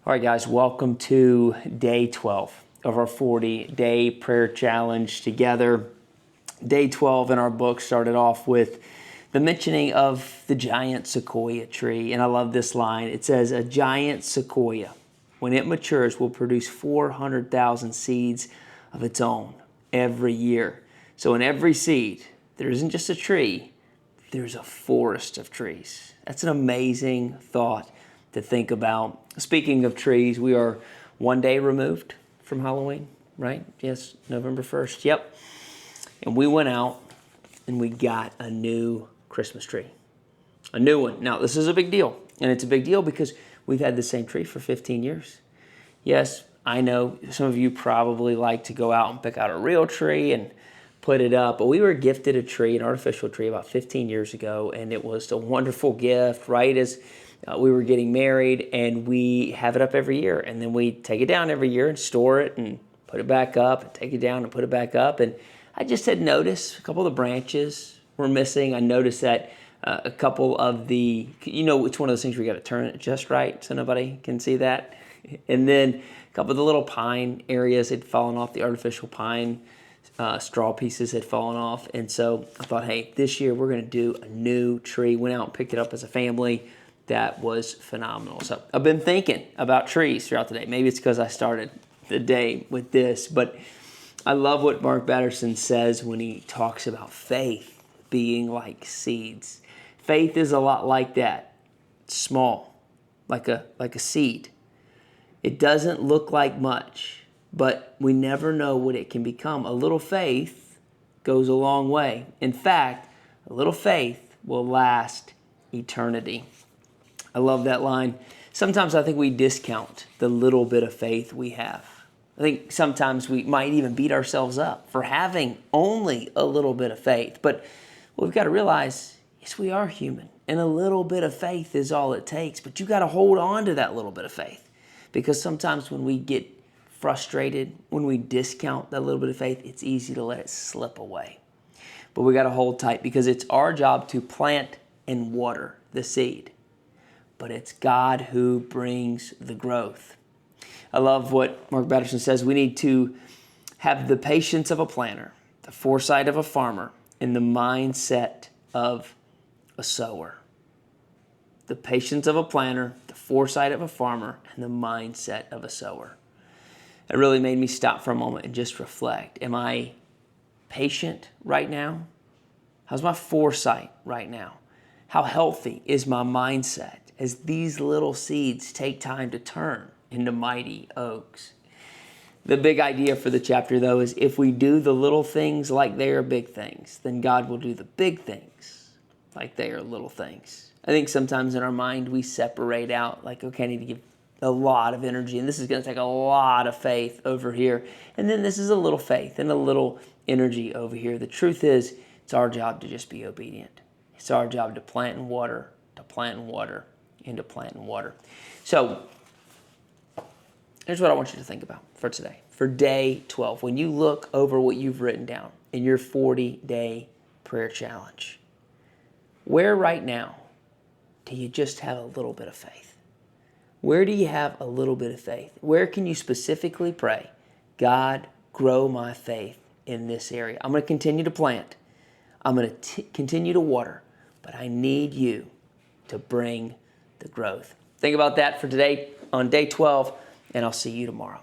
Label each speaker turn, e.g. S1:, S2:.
S1: All right, guys, welcome to day 12 of our 40-day prayer challenge together. Day 12 in our book started off with the mentioning of the giant sequoia tree. And I love this line. It says, a giant sequoia, when it matures, will produce 400,000 seeds of its own every year. So in every seed, there isn't just a tree, there's a forest of trees. That's an amazing thought to think about. Speaking of trees, we are one day removed from Halloween, right? Yes, November 1st. Yep. And we went out and we got a new Christmas tree. A new one. Now, this is a big deal. And it's a big deal because we've had the same tree for 15 years. Yes, I know some of you probably like to go out and pick out a real tree and put it up, but we were gifted a tree, an artificial tree, about 15 years ago, and it was a wonderful gift, right as we were getting married, and we have it up every year, and then we take it down every year and store it and put it back up, and take it down and put it back up. And I just had noticed a couple of the branches were missing. I noticed that a couple of the, it's one of those things where you got to turn it just right so nobody can see that. And then a couple of the little pine areas had fallen off, the artificial pine straw pieces had fallen off. And so I thought, hey, this year we're going to do a new tree. Went out and picked it up as a family. That was phenomenal. So I've been thinking about trees throughout the day. Maybe it's because I started the day with this, but I love what Mark Batterson says when he talks about faith being like seeds. Faith is a lot like that. It's small, like a seed. It doesn't look like much, but we never know what it can become. A little faith goes a long way. In fact, a little faith will last eternity. I love that line. Sometimes I think we discount the little bit of faith we have. I think sometimes we might even beat ourselves up for having only a little bit of faith. But what we've got to realize, yes, we are human, and a little bit of faith is all it takes. But you got to hold on to that little bit of faith, because sometimes when we get frustrated, when we discount that little bit of faith, it's easy to let it slip away. But we got to hold tight, because it's our job to plant and water the seed. But it's God who brings the growth. I love what Mark Batterson says. We need to have the patience of a planter, the foresight of a farmer, and the mindset of a sower. The patience of a planter, the foresight of a farmer, and the mindset of a sower. It really made me stop for a moment and just reflect. Am I patient right now? How's my foresight right now? How healthy is my mindset as these little seeds take time to turn into mighty oaks? The big idea for the chapter, though, is if we do the little things like they are big things, then God will do the big things like they are little things. I think sometimes in our mind we separate out, like, okay, I need to give a lot of energy, and this is going to take a lot of faith over here, and then this is a little faith and a little energy over here. The truth is, it's our job to just be obedient. It's our job to plant and water, to plant and water, and to plant and water. So here's what I want you to think about for today. For day 12, when you look over what you've written down in your 40-day prayer challenge, where right now do you just have a little bit of faith? Where do you have a little bit of faith? Where can you specifically pray, God, grow my faith in this area? I'm going to continue to plant. I'm going to continue to water, but I need you to bring the growth. Think about that for today on day 12, and I'll see you tomorrow.